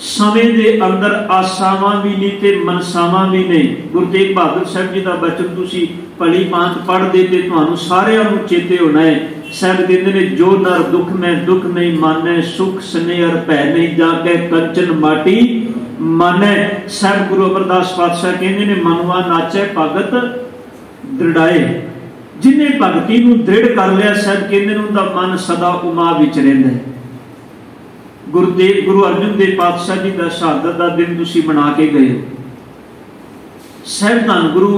समय के अंदर आशावां भी नहीं ते मनसावां भी ने। गुरु तेग बहादुर साहब जी का बचन तुसी भली भांत पढ़दे ते तुहानूं सारिआं नूं चेते होना है। साहब कहते ने जो नर दुख में दुख नहीं माने, सुख स्नेह भै नहीं जाके कंचन माटी माने। साहब गुरु अमरदास पातशाह कहते ने मनुआ नाचै भगत दृढ़ाए। जिन्हें भगती नूं दृढ़ कर लिया, साहब कहते ने उनका मन सदा उमा विच रहिंदा है। गुरु अर्जुन देव पातशाह जी का शहादत का दिन तुसी मना के गए हो। साहब धन गुरु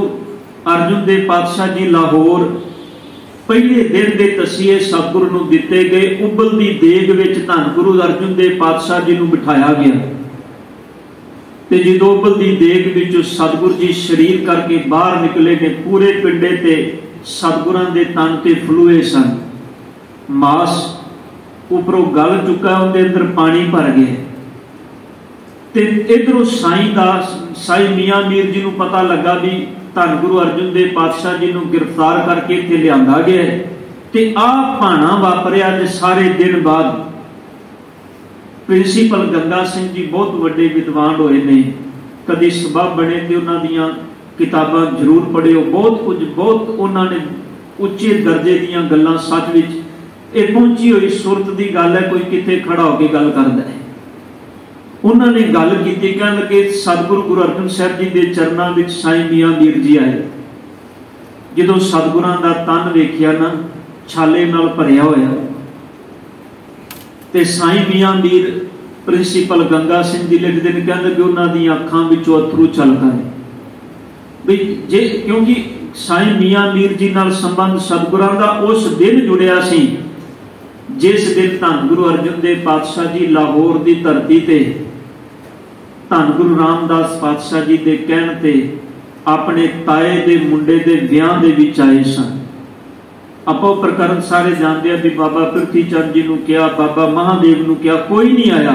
अर्जुन देव पातशाह जी लाहौर पहले दिन के तसीहे सतगुरु नूं दिते गए। उबलती देग विच धन गुरु अर्जुन देव पातशाह जी नूं बिठाया गया ते जो उबलती देग विचों सतगुरु जी शरीर करके बाहर निकले ने, पूरे पिंडे ते सतगुरां दे तन ते फलूए सन, मास उपरों गल चुका, उनके अंदर पानी भर गया। ते इधरों साईं मियाँ मीर जी नूं पता लगा भी धन गुरु अर्जुन देव पातशाह जी नूं गिरफ्तार करके इत्थे लिआंदा गया ते आ भाना वापरिया। अज सारे दिन बाद प्रिंसीपल गंगा सिंह जी बहुत वड्डे विद्वान होए ने, कदी सबब बने ते उन्हां दीयां किताबां जरूर पढ़िओ। बहुत कुछ, बहुत उन्होंने उच्चे दर्जे दीयां गल्लां सच विच ये पहुंची हुई सुरत की गल है, कोई कितने खड़ा होकर गल करता है। उन्होंने गल की, कह लगे सतगुरु गुरु अर्जन साहब जी के चरणों में साईं मियाँ मीर जी आए। जो सतगुरां का तन वेखिया ना, छाले नाल भरिया होया, ते साईं मियाँ मीर प्रिंसीपल गंगा सिंह जी लिखते हैं, कह लगे उन्हों दी अखां विचों अथरू छलका है भी जे, क्योंकि साईं मियाँ मीर जी नाल संबंध सतगुरां का उस दिन जुड़िया सी जिस दिन धन गुरु अर्जन देव पातशाह जी लाहौर की धरती ते धन गुरु रामदास पातशाह जी के कहण ते अपने ताए के मुंडे के विआह दे विच आए सन। आपो प्रकरण सारे जानते हैं भी बाबा पृथ्वी चंद जी नूं कहा, बाबा महादेव नूं कहा, कोई नहीं आया।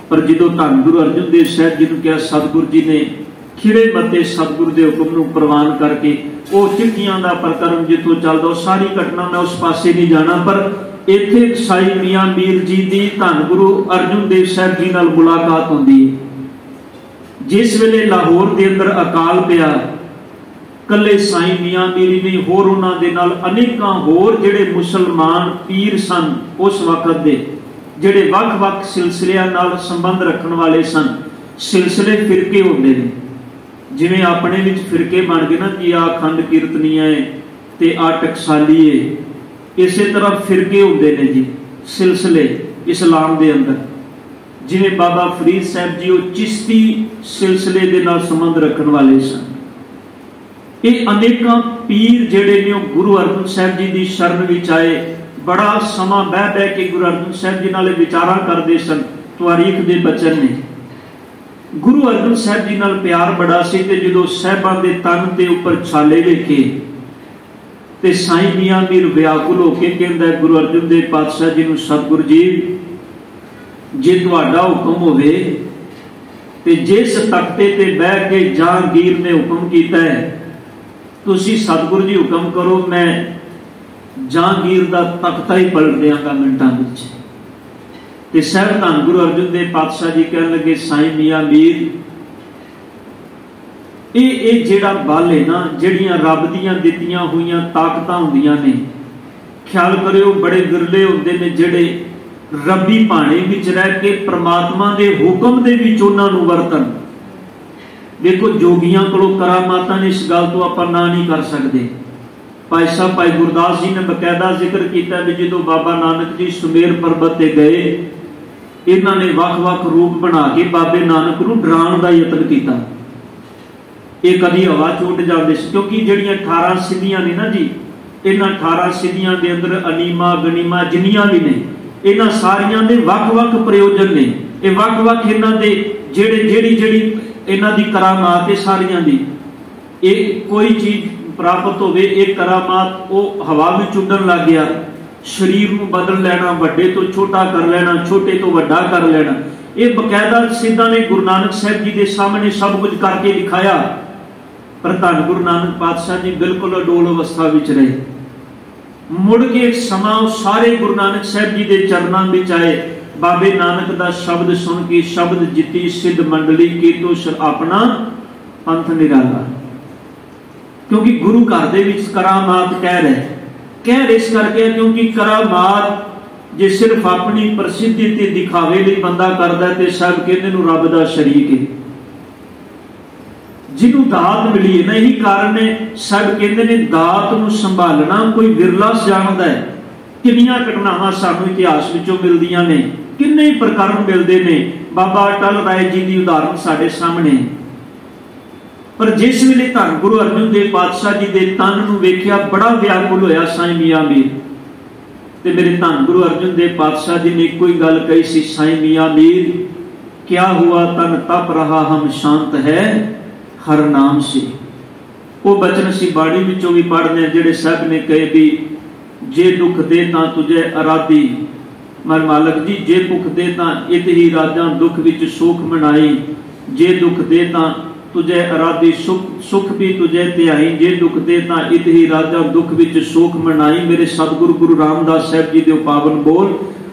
पर जो धन गुरु अर्जन देव साहब जी नूं कहा, सतगुरु जी ने खिड़े मते सतगुरु के हुक्म नूं प्रवान करके वो चिट्ठियां का प्रकरण जितों चलदा, सारी घटना मैं उस पासे नहीं जाना। पर इत्थे साईं मियाँ मीर जी की धन गुरु अर्जुन देव साहब जी नाल मुलाकात होंदी है। जिस वेले लाहौर के अंदर अकाल पिया, कले साईं मियाँ मीर ने होर उन्हां दे नाल अनेकां होर जिहड़े मुसलमान पीर सन उस वक्त दे, जिहड़े वख-वख सिलसिलिਆਂ नाल संबंध रखण वाले सन। सिलसिले फिरके होंदे ने, जिवें अपने विच फिरके बन गए ना कि आ अखंड कीर्तनी है ते आ टकसाली है, इसे तरह फिरके होंदे ने जी सिलसिले इस्लाम दे अंदर। जिवें बाबा फरीद साहब जी वो चिश्ती सिलसिले दे नाल संबंध रखण वाले सन। ये अनेकां पीर जिहड़े ने गुरु अर्जन साहब जी की शरण विच आए, बड़ा समा बह बह के गुरु अर्जन साहब जी नाल विचारां करदे सन। तारीख दे बचन ने गुरु अर्जन साहब जी नाल प्यार बड़ा सी ते जदों साहिबां दे तन दे उपर छाले वेखे ते साईं मियाँ मीर व्याकुल होके कहंदा है गुरु अर्जन देव पातशाह जी नूं, सतगुरु जी जे तुहाडा हुक्म होवे ते जिस तख्ते ते बह के जहांगीर ने हुक्म कीता है, तुसी सतगुरु जी हुक्म करो, मैं जहांगीर दा तख्ता ही पलट देंगा मिनटां विच। ते साहब धन गुरु अर्जन देव पातशाह जी कहन लगे, साईं मियाँ मीर ये जिहड़ा बल है ना, जिहड़ियां रब दीयां दित्तियां होईयां ताकतां हुंदियां ने, ख्याल करियो बड़े विरले हुंदे ने जिहड़े रबी भाणे विच रह के परमात्मा के हुक्म दे विच उन्हां नूं वरतन। देखो जोगियां कोलों करामातां ने इस गल तो आपां ना नहीं कर सकते। भाई साहब भाई गुरदास जी ने बकायदा जिक्र किया भी जो बाबा नानक जी सुमेर पर्वत ते गए, इन्हां ने वख-वख रूप बना के बाबे नानक नूं डराउण दा यतन किया। ये कभी हवा च उड़ जाते, क्योंकि जिहड़ियां 18 सिद्धियां ने ना जी, इन्हां 18 सिद्धियां दे अंदर अनीमा गनीमा जिन्नियां भी ने, इन्हां सारियां दे वख-वख प्रयोजन ने। ये वख-वख इन्हां दे ਜਿਹੜੀ इन्हां दी करामात है सारियां दी, एक कोई चीज प्राप्त होवे, एक करामात वो हवा में उड़न लग गया, शरीर में बदल लेना, वड्डे तो छोटा कर लेना, छोटे तो वड्डा कर लेना। ये बकायदा सिद्धां ने गुरु नानक साहब जी के सामने सब कुछ करके दिखाया, पर धन गुरु नानक पातशाह जी बिल्कुल अडोल अवस्था विच रहे। मुड़ के एक समा सारे गुरु नानक साहब जी के चरणों में आए, बाबे नानक दा शब्द सुन के शब्द जिती सिद्ध मंडली की तो अपना पंथ निराला। क्योंकि गुरु घर दे विच करामात कह रहे इस करके, क्योंकि करामात जे सिर्फ अपनी प्रसिद्धि ते दिखावे लिए बंदा करदा है, ते सब कहंदे नूं रब दा शरीक है, जिन्हों दात मिली है। यही कारण है सब कहते हैं दात नूं संभालना कोई विरला जानदा है। कितनियां घटनावां सानूं इतिहास विचों मिलदियां ने, किन्ने ही प्रकरण मिलते हैं। बाबा अटल राय जी की उदाहरण साडे सामने, पर जिस वेले धन गुरु अर्जन देव पातशाह जी के तन नूं वेखिया बड़ा व्याकुल होया साईं मियां मीर। ते मेरे धन गुरु अर्जन देव पातशाह जी ने कोई गल कही सी, साईं मियां मीर क्या हुआ तन तप रहा हम शांत है हर नाम से। वो बचन सी बाणी विचों भी पढ़ने जिहड़े साहब ने कहे भी जे दुख दे तां तुझे अराधी, मर मालक जी जे भुख दे तां इत ही राजा दुख विच सुख मनाई, जे दुख दे तां तुझे अराधी सुख भी तुझे त्याई, जे दुख दे तां इत ही राजा दुख विच सुख मनाई। मेरे सतगुरु गुरु रामदास साहब जी दे पावन बोल,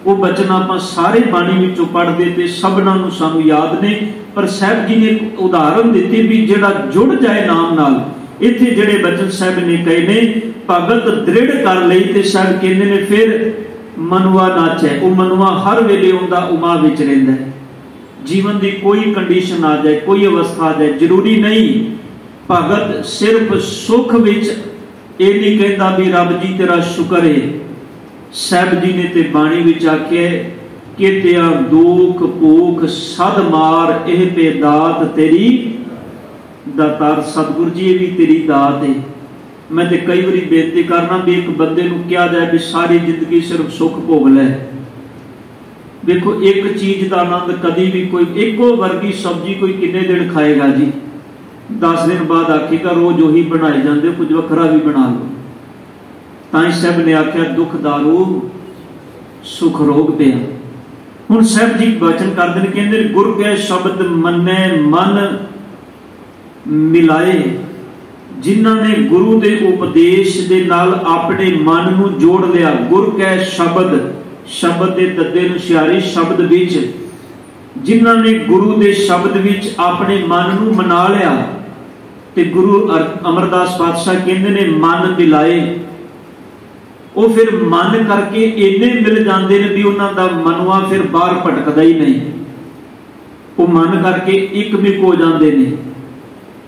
वो बचन आपां सारे बाणी विचों पढ़दे ते सबना नूं सानूं याद ने, पर साहब जी ने एक उदाहरण दित्ती भी जिहड़ा जुड़ जाए नाम नाल। इत्थे जिहड़े बचन साहब ने कहे ने, भगत दृढ़ कर लई ते साहब कहंदे ने फिर मनुआ नाचे। वो मनुआ हर वेले उनका उमा विच रहिंदा है। जीवन की कोई कंडीशन आ जाए, कोई अवस्था आ जाए, जरूरी नहीं भगत सिर्फ सुख विच ये नहीं कहता भी रब जी तेरा शुक्र है। साहब जी ने ते बाणी विच आखे कि तेरा दुख भूख सद मार एह पे दात तेरी दातार। सतगुरु जी ये भी तेरी दात है। मैं तो कई बार बेनती करना भी एक बंदे नूं कहा जाए भी सारी जिंदगी सिर्फ सुख भोग लै। देखो एक चीज का आनंद कभी भी कोई एको वर्गी सब्जी कोई किन्ने दिन खाएगा जी, 10 दिन बाद आखेगा रोज उही बनाए जाते, कुछ वखरा भी बना लो। ताई साहब ने आख्या दुख दारू सुख रोग पिया। हुण साहब जी वचन करते हैं, कहते गुर के शब्द मन्ने मन मिलाए, जिन्हां ने गुरु के उपदेश दे नाल अपने मन नूं जोड़ लिया। गुर के शब्द, शब्द के दद्दे नूं शब्द विच, जिन्हां ने गुरु के शब्द विच अपने मन नूं मना लिया। ते गुरु अमरदास पातशाह कहंदे ने मन मिलाए। वो फिर मन करके इन्ने मिल जाते हैं भी उन्हां दा मनुआ फिर बाहर भटकदा ही नहीं, वो मन करके एक मिक हो जाते हैं।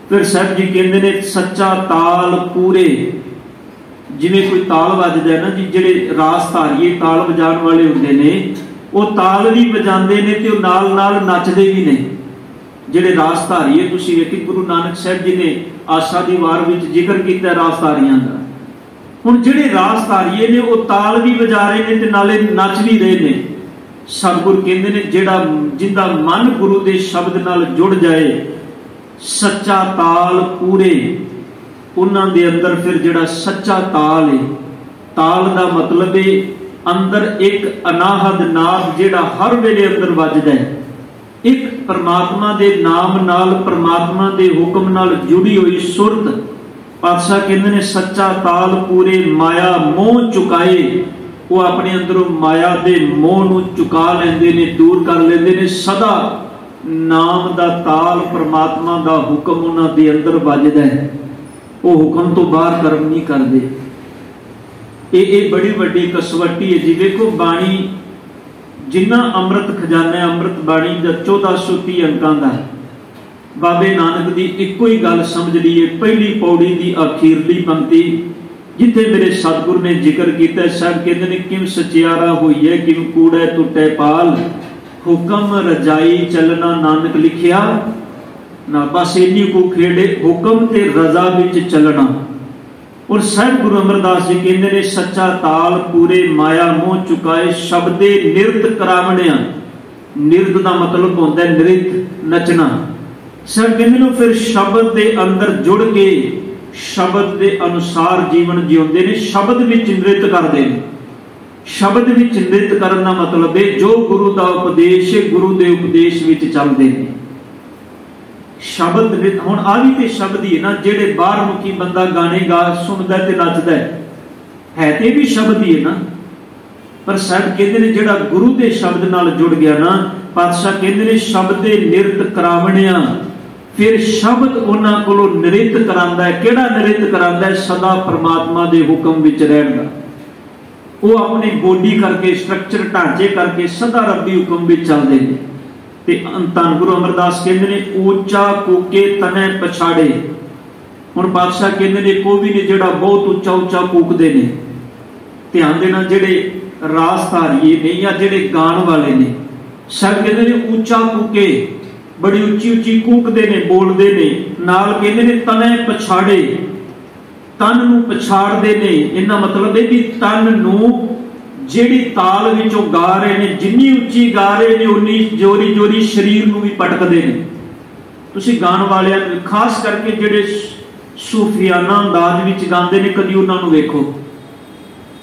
फिर साहब जी कहते हैं सच्चा ताल पूरे, जिवें कोई ताल वजदा है ना जी, जिहड़े रास धारीए ताल वजाण वाले हुंदे ने, वो ताल भी वजांदे ने ते नाल नाल नचदे भी ने। जिहड़े रास धारीए तुसीं वेखी गुरु नानक साहब जी ने आशा दी वार विच जिक्र कीता रास धारियां दा। हुण जिहड़े रास धारीए ने वो ताल भी वजा रहे ने ते नाले नच भी रहे ने। सतगुर कहंदे ने जिहड़ा जिंदा मन गुरु दे शब्द नाल जुड़ जाए, सच्चा ताल पूरे, उन्हां दे अंदर फिर जिहड़ा सच्चा ताल है, ताल दा मतलब है अंदर एक अनाहद नाद जिहड़ा हर वेले अंदर वजदा है। एक परमात्मा दे नाम नाल, परमात्मा दे हुक्म नाल जुड़ी हुई सुरत। पातशाह कहंदे ने सच्चा ताल पूरे, माया मोह चुकाए। वो अपने अंदरों माया दे मोह नूं चुका लैंदे ने, दूर कर लैंदे ने। सदा नाम दा ताल, परमात्मा दा हुक्म उन्हां दे अंदर वजदा है। वो हुक्म तो बाहर कर्म नहीं करते। ये बड़ी वड्डी कसवटी है जी। देखो बाणी जिन्ना अमृत खजाना अमृत बाणी का 1430 अंकों का बाबे नानक की एको ही गल समझ लीए। पहली पौड़ी की अखीरली पंक्ति जिथे मेरे सतगुरु ने जिक्र किया, साहब कहते हैं किम सचियारा हुई है किम कूड़े टुटे पाल, हुक्म रजाई चलना नानक लिखिया ना। बस इन्नी को खेड़े हुक्म ते रजा विच चलना। और साहब गुरु अमरदास जी कहते हैं सच्चा ताल पूरे माया मोह चुकाए शब्दे निरत करावणिया। निरत का मतलब होता है नृत नचना। साहब कहते हैं फिर शब्द के अंदर जुड़ के शब्द के अनुसार जीवन जिउंदे ने, शब्द विच नृत करते हैं। शब्द विच नृत करने का मतलब है जो गुरु का उपदेश है गुरु के उपदेश विच चलते हैं। शब्द नृत हुण आ भी तो शब्द ही है ना, जेड़े बाहर मुखी बंदा गाने गा सुनता ते नचदा है ते भी शब्द ही है ना। पर साहब कहते हैं जेड़ा गुरु के शब्द नाल जुड़ गया ना, पातशाह कहते हैं शब्द दे निरत करावणिया। फिर शब्द उन्हां कोलों नृत करांदा है। किहड़ा नृत करांदा है? सदा परमात्मा के हुक्म विच रहण दा। वो अपनी बॉडी करके स्ट्रक्चर ढांचे करके सदा रब्बी हुक्म विच चलदे ने। ते धन गुरु अमरदास कहते हैं ऊंचा कूके तने पछाड़े। हुण पातशाह कहते हैं कोई भी नहीं जेड़ा बहुत उच्चा उच्चा कूकदे ने। ध्यान देना जेड़े रासधारी ने या जेड़े गान वाले ने, सब कहते हैं ऊंचा कूके, बड़ी उच्ची उच्ची कूकदे ने बोलते ने। नाल कहते हैं तने पछाड़े, तन नूं पछाड़दे ने। इन्ना मतलब है कि तन नूं जिहड़ी ताल विचों गा रहे ने, जिन्नी उच्ची गा रहे ने उन्नी जोरी जोरी शरीर नूं भी पटकदे ने। तुसीं गाण वालियां नूं खास करके जिहड़े सूफियाना अंदाज विच गांदे ने, कदी उन्हां नूं वेखो,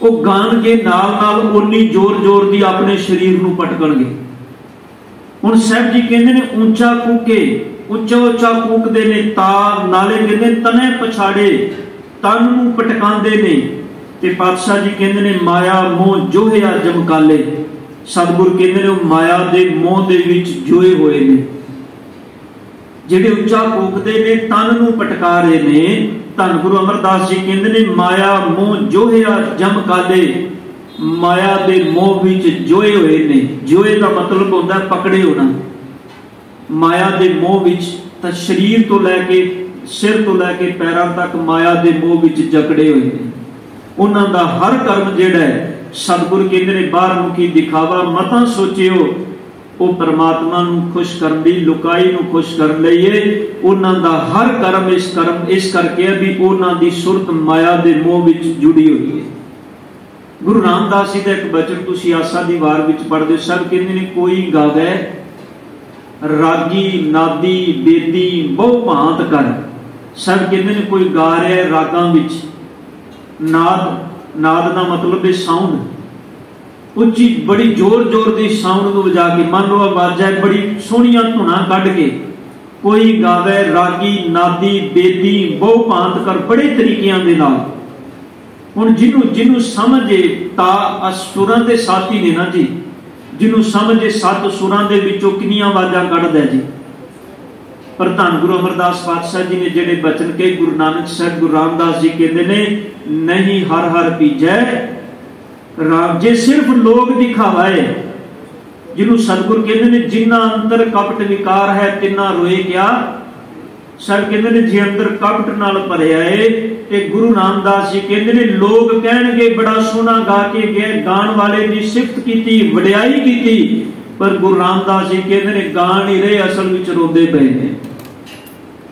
वो गान के नाल नाल उन्नी जोर जोर दी अपने शरीर नूं पटकणगे। हुण साहब जी कहते ने ऊंचा कूके, उच्चा उच्चा कूकदे ने, ताल नाले कहते तने पछाड़े, तन नूं पटकांदे ने। ते पातशाह जी कहते ने माया मोह जोहिया जमकाले। सतगुरु कहते ने माया दे मोह दे विच जोए होए ने। जिहड़े उच्चा कूकदे ने तन नूं पटका रहे ने, धन गुरु अमरदास जी कहते ने माया मोह जोहिया जमकाले। माया दे मोह विच जोए होए ने। जोए का मतलब होता है पकड़े होना। माया दे मोह विच तां शरीर तो लैके सिर तो लैके पैरों तक माया दे मोह विच जकड़े हुए ने। उन्हां दा हर कर्म जिहड़ा है सतगुरु कहते ने बाहर मुखी दिखावा मतां सोचियो, वो परमात्मा नूं खुश करन लई लुकाई नूं खुश करन लई है। उन्हां दा हर कर्म इस करके भी उन्हां दी सुरत माया दे मोह विच जुड़ी हुई है। गुरु रामदास जी का एक बचन तुसीं आसा दी वार विच पढ़दे, सब कहते ने कोई गावे रागी नादी बेदी बहु भांत कर। सब कहते ने कोई गा रहा है रागां विच। नाद, नाद का मतलब है साउंड, उच्ची बड़ी जोर जोर की साउंड को बजा के, मान लो आवाज़ है बड़ी सोहनिया धुना कढ़ के कोई गावे रागी नादी बेदी बहु भांत कर, बड़े तरीकों के नाल। हुण जिन्हों समझे ता सुरां दे साथी ने ना जी, जिन्हों समझे सत्त सुरां दे विचों कितनियां आवाज़ां कढ़दा जी। पर धन गुरु अमरदास पातशाह जी ने जेड़े बचन कहे, गुरु नानक साहब गुरु रामदास जी कहते ने नहीं हर हर पीजै राम। जे सिर्फ लोग दिखावा है, जिन्हों सतगुरु कहते ने जिन्ना अंदर कपट विकार है तिन्ना रोए क्या। सब कहते ने जे अंदर कपट नाल भरिया है ते गुरु रामदास जी कहते ने लोग कहणगे बड़ा सोहना गा के गए, गाण वाले दी सिफत कीती वडियाई कीती, पर गुरु रामदास जी कहते ने गाण ही रहे असल विच रोंदे पए ने।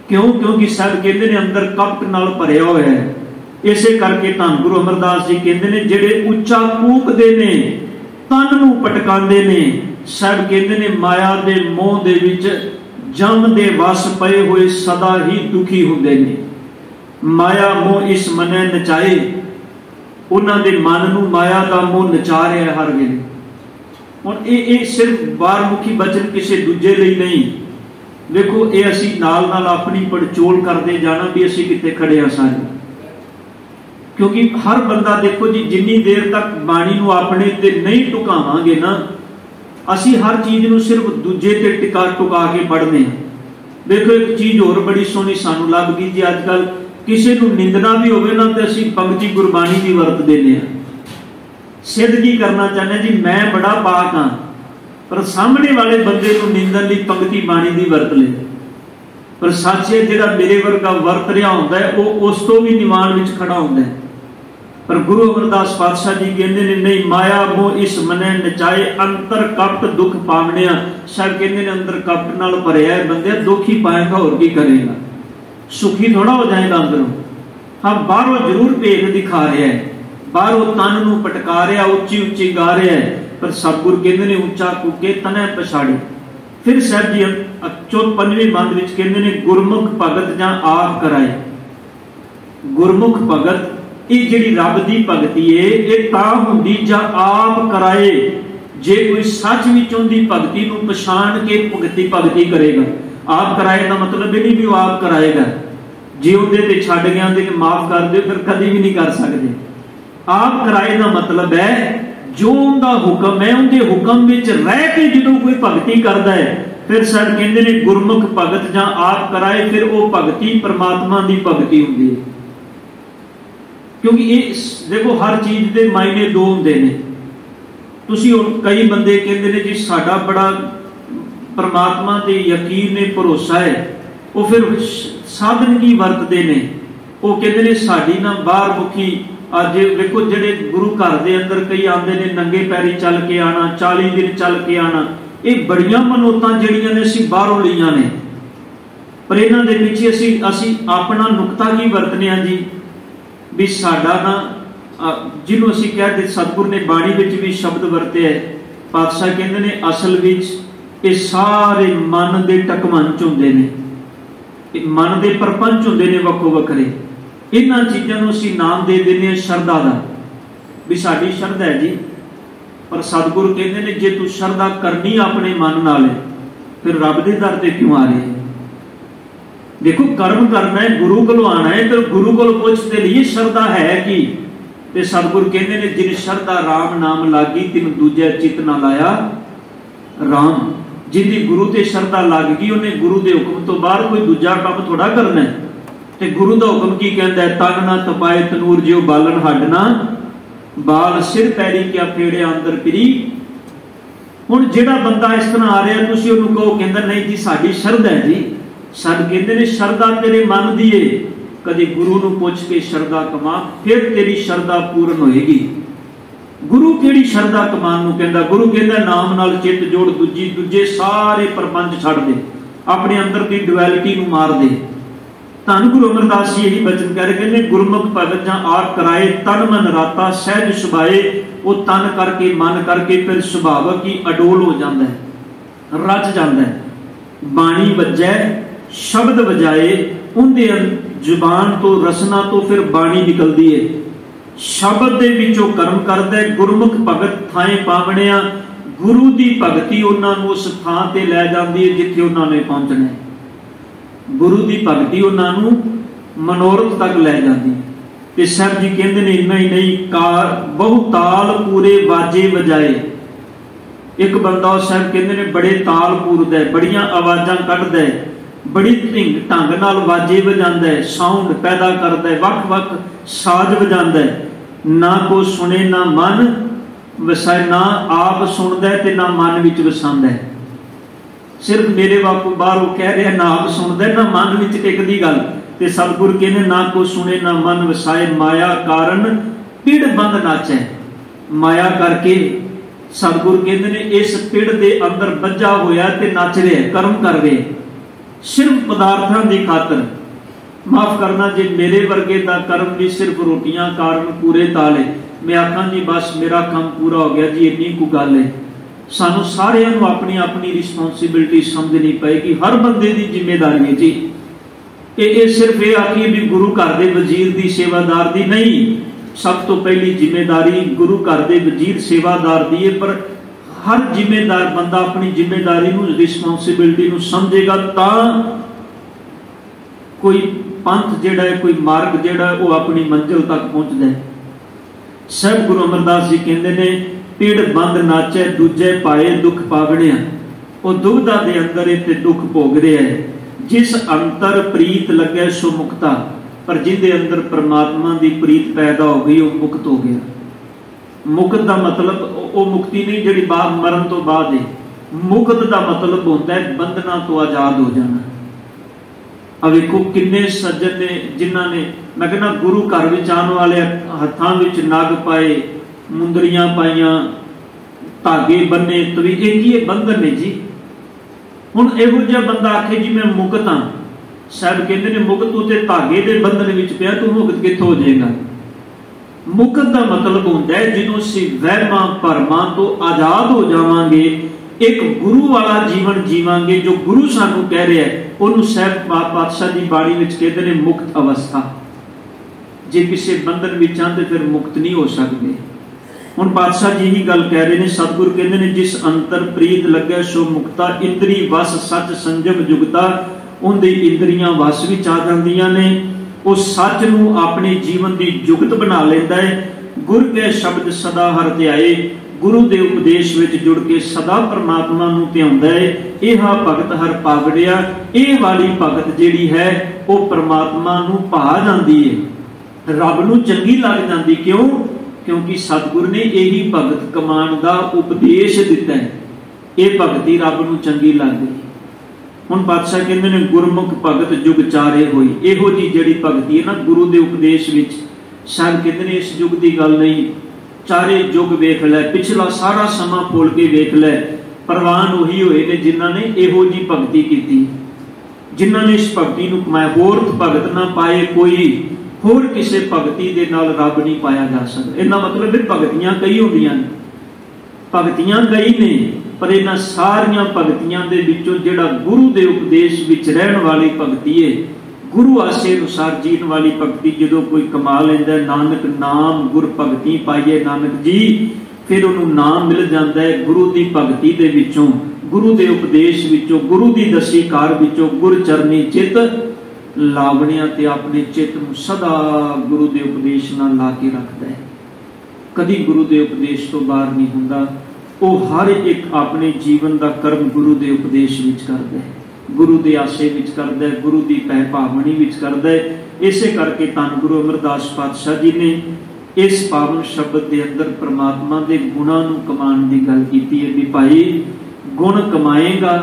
क्यों? क्योंकि सब कहते ने अंदर कपट नाल भरिया होया है। इसे करके धन गुरु अमरदास जी कहते ने जेड़े उच्चा कूकदे ने तन नूं पटकांदे ने, सब कहते ने माया दे मोह दे विच जम दे वस पए हुए सदा ही दुखी हुंदे ने। माया मोह इस मने नचाए, उन्हां दे मन नूं माया दा मोह नचा रहा है हर वेले। हुण ये सिर्फ बारमुखी बचन किसी दूजे लई नहीं। देखो ये असी नाल नाल अपनी पड़चोल करते जाना भी असी किते खड़े आ सारे, क्योंकि हर बंदा देखो जी जिन्नी देर तक बाणी नूं अपने ते नहीं टुकावांगे ना, असी हर चीज नूं सिर्फ दूजे ते टिका टुका के पढ़ने। देखो एक चीज होर बड़ी सोहनी सानू लभ गई जी, अजकल किसी नूं निंदना भी होवे ना ते असी पंक्ति गुरबाणी दी वरत देने आ। सिद्ध की करना चाहते जी मैं बड़ा पाक हाँ, पर सामने वाले बंदे को निंदन की पंक्ति बाणी की वरत ले, पर सच है जिहड़ा मेरे वर्गा वरत रहा होंदा है वो उस तो भी निवाण विच खड़ा होंदा है। पर गुरु अमरदास पातशाह जी कहते हैं नहीं, माया मोह इस मने नचाए अंतर कपट दुख पावणिया। सब कहते हैं अंदर कपट नाल भरिया है बंदे, दुख ही पाएगा और की करेगा, सुखी थोड़ा हो जाएगा अंदरों। हाँ बाहरों जरूर भेद दिखा रहा है, बाहरों तन नूं पटका रहा, उच्ची उच्ची गा रहा है, पर सतगुरु कहते हैं उच्चा कूके तने पछाड़े। फिर साहब जी 5वें बंद विच कहते हैं गुरमुख भगत जां आप कराए। गुरमुख भगत ये जिहड़ी रब दी भगती है ये तां हुंदी जां आप कराए। जे कोई सच विचों दी भगती नूं पछाण के भगती करेगा। आप कराए का मतलब ये नहीं भी वो आप कराएगा, जे उहदे ते छड्ड गया ते माफ कर दे फिर कभी भी नहीं कर सकते। आप कराए का मतलब है जो उनका हुक्म है उनके हुक्म विच रह के जो कोई भगती करता है, फिर सर कहते हैं गुरमुख भगत जां आप कराए, फिर वो भगती परमात्मा की भगती होंदी है। क्योंकि ये देखो हर चीज के मायने दो होंदे ने। तुसी कई बंदे कहते हैं जी साडा बड़ा परमात्मा ते यकीन ने भरोसा है, वो फिर साधन की वरतते ने। वो कहते हैं साडी ना बाहर मुखी अज देखो जेडे गुरु घर के अंदर कई आते ने नंगे पैरी चल के आना, 40 दिन चल के आना, ये बड़िया मनोतां जिहड़ियां ने असीं बाहरों लईआं ने। पर इन्हां दे पिछे असीं अपना नुकता की वरतने आ जी भी साडा ना जिन्हों असीं कहते सतगुर ने बाणी विच भी शब्द वरते है। पातशाह कहते ने असल विच ये सारे मन के टकमंच होंदे ने, मन के परपंच होंदे ने वक्खो वखरे। इन्हां चीज़ां नूं असीं नाम दे दिंदे हां शरधा दा, भी साडी शरधा है जी। पर सतगुरु कहते ने जे तू शरधा करनी अपने मन नाल फिर रब दे दर ते क्यों आ रहे है। देखो कर्म करना है, गुरु को आना है, तो गुरु को पुछते लिए शरधा है कि ते सतगुरु कहते ने जिन शरधा राम नाम लागी तिन दूजा चित ना लाया राम। जिंदी गुरु ते शरधा लग गई उन्हें गुरु के हुक्म तो बाहर कोई दूजा काम थोड़ा करना है। ते गुरु का हुक्म की कहता है तन ना तपाए तनूर जियो बालन हड्ड ना बाल सिर पैरी क्या फेड़े अंदर पिरी। हुण जिहड़ा बंदा इस तरह आ रहा तुसीं उहनूं कहो कहंदा नहीं जी साडी शरधा है जी। सद कहते ने शरधा तेरे मन दी है, कदे गुरु नूं पुछ के शरधा कमा फिर तेरी शरधा पूर्ण होएगी। गुरु केड़ी शरधा कमान नूं कहंदा, गुरु कहंदा नाम नाल चित जोड़ दूजे सारे प्रपंच छड्ड दे, अपने अंदर की डुअलिटी नूं मार दे। धन गुरु अमरदास जी यही बचन कह रहे कहते गुरमुख भगत जां आप कराए तन मन राता सहज सुभाए। वो तन करके मन करके फिर सुभावक ही अडोल हो जाता है, रच जाता है। बाणी वजै शब्द वजाए उनके जुबान तो रसना तो फिर बाणी निकलती है। शब्द दे विचों कर्म करता है। गुरमुख भगत थाए पावणिया, गुरु की भगती उन्होंने उस थां ते लै जाती है जिथे उन्होंने पहुंचना है। गुरु की भगती उन्होंने मनोरथ तक लै जाती है। सर जी कहते हैं इन्ना ही नहीं बहु ताल पूरे वाजे वजाए। एक बंदा साहब कहते हैं बड़े ताल पूरदा है, बड़िया आवाज़ां कढ़दा है, बड़ी ढंग नाल वाजे वजांदा है, साउंड पैदा करता है, वख वख साज वजांदा है। ना को सुने ना मन वसाए, ना आप सुनदा है ते ना मन विच वसांदा है। सिर्फ मेरे बापू बाहर वो कह रहा ना आप सुनदा ना मन विच टिकदी गल। ते सतगुरु कहने ना को सुने ना मन वसाए, माया कारण पिड़ बंद नाचै। माया करके सतगुरु कहते ने इस पिड़ के अंदर बज्झा होया ते नच रहा है, कर्म कर रहे सिर्फ पदार्थों की खातर। माफ करना जे मेरे वर्गे का कर्म भी सिर्फ रोटियां कारण पूरे ताले, मैं आखा जी बस मेरा काम पूरा हो गया जी, इन्नी को गल है। सानू सारिਆਂ ਨੂੰ अपनी अपनी रिस्पोंसिबिलिटी समझनी पएगी, हर बंदे की जिम्मेदारी है जी। ये सिर्फ ये आखिए भी गुरु घर के वजीर की सेवादार की नहीं, सब तो पहली जिम्मेदारी गुरु घर के वजीर सेवादार की है। पर हर जिम्मेदार बंदा अपनी जिम्मेदारी रिस्पोंसिबिलिटी समझेगा तां कोई पंथ जिहड़ा है, कोई मार्ग जिहड़ा है वो अपनी मंजिल तक पहुंचता है। सब गुरु अमरदास जी कहते ने पिड़ बंद नाचे दूजे पाए दुख पावणिया। वो दुविधा के अंदर इत्ते दुख भोग रहा है। जिस अंतर प्रीत लगे सो मुक्ता, पर जिंदे अंदर परमात्मा की प्रीत पैदा हो गई वो मुक्त हो गया। मुक्त का मतलब वो मुक्ति नहीं जिहड़ी बाद मरण तो बाद है, मुक्त का मतलब होता है बंधना तो आजाद हो जाना। अब देखो किन्ने सज्जन ने जिन्हों ने, मैं कहना गुरु घर में आने वाले हथां विच नग पाए, मुंदरियां पाइया, धागे बन्ने, तो ये बंधन ने जी। हुण इहो जिहा बंदा आखे जी मैं मुक्त हाँ, साहब कहते हैं मुक्त तू ते धागे दे बंधन विच पिया, तू मुक्त कित्थों हो जाएगा। मुक्त का मतलब होता है जो असीं वहमां भरमां तो आजाद हो जावांगे, एक गुरु वाला जीवन जीवांगे। जो गुरु सानू कह रहा है उन्होंने साहब पातशाह की बाणी में कहते हैं मुक्त अवस्था। जे किसी बंधन में आंदे फिर मुक्त नहीं हो सकते। हुण पातशाह जी ही गल कह रहे हैं, सतगुरु कहते हैं जिस अंतर प्रीत लगे सो मुक्ता, इंद्री वस सच संजम जुगता। उनकी इंद्रियां वस विच आ जांदियां ने, उस सच नूं अपने जीवन की जुगत बना लेंदा है। गुर के शब्द सदा हर ध्याए, गुरु के उपदेश में जुड़ के सदा परमात्मा नूं ध्याउंदा है। यह भगत हर पागड़िया, ये वाली भगत जिहड़ी है वो परमात्मा नूं भा जांदी है, रब नूं चंगी लग जांदी। क्यों? क्योंकि सतगुरु ने यही भगत कमान का उपदेश दिता है। ये भगती रब नूं चंगी लग गई। हुण पातशाह कहंदे ने गुरमुख भगत जुग चारे होई। इहो जी जिहड़ी भगती है ना गुरु के उपदेश विच, साहब कहंदे ने इस युग की गल नहीं, चारे युग वेख लै, पिछला सारा समा फोल के वेख लै, प्रवान उही होए ने जिन्हां ने इहो जी भगती कीती, जिन्हां ने इस भगती नूं कमाया। होर भगत ना पाए कोई, होर किसी भगती दे नाल रब नहीं पाया जा सकता। इहदा मतलब है भगतियां कई होंदियां ने, भगतियां कई ने, पर इन्हां सारियां भगतियां दे विचों जिहड़ा गुरु के उपदेश विच रहण वाली भगती है, गुरु आशे अनुसार जीण वाली भगती जो कोई कमा लैंदा, नानक नाम गुर भगती पाइए नानक जी, फिर उन्होंने नाम मिल जाता है गुरु की भगती दे विचों, गुरु के उपदेश विचों, गुरु की दसी कार विचों। गुर चरनी चित लावणिया ते अपने चित नूं सदा गुरु के उपदेश नाल ला के रखता है, कभी गुरु के उपदेश तो बाहर नहीं हुंदा। वो हर एक अपने जीवन का कर्म गुरु के उपदेश विच करदा है, गुरु के आशे विच करदा है, गुरु की पै भावनी विच करदा है। इसे करके धन गुरु अमरदास पातशाह जी ने इस पावन शब्द के अंदर परमात्मा के गुणां नूं कमाण की गल कीती है भी भाई गुण कमाएगा